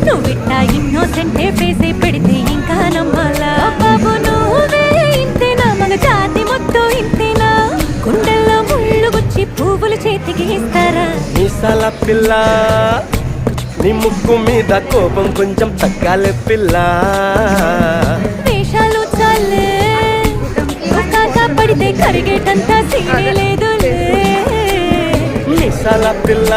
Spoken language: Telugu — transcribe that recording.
నువ్విట్టా ఇన్నోసెంటే ఫేసే పెడితే ఇంకా నమ్మాలా బాబు నువ్వే ఇంతేనా మగ జాతి మొత్తం ఇంతేనా గుండెల్లో ముళ్ళు గుచ్చి పువ్వులు చేతికి ఇస్తారా మీసాల పిల్ల నీ ముక్కు మీద కోపం కొంచెం తగ్గాలే పిల్ల వేషాలు చాలే కాకా పడితే కరిగేటంత సీనే లేదులే మీసాల పిల్ల